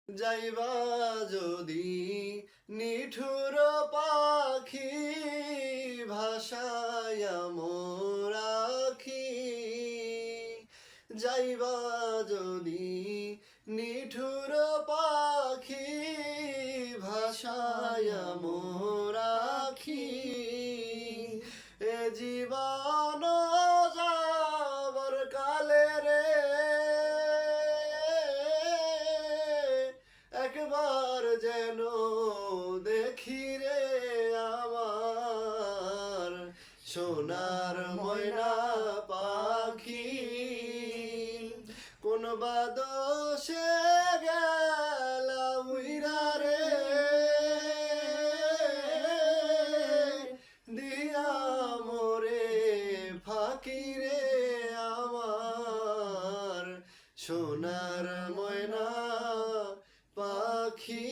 যাইবা যদি নিঠুর পাখি ভাষায়া মোর আখি, যাইবা যদি নিঠুর পাখি ভাষায়া মোর আখি, এ জীবন যাবার কালে রে একবার যেন দেখি রে আমার সোনার ময়না পাখি, কোন বাদশে গেলা উইরা রে দিয়া মোরে ফাঁকি রে আমার সোনার ময়না পাখি।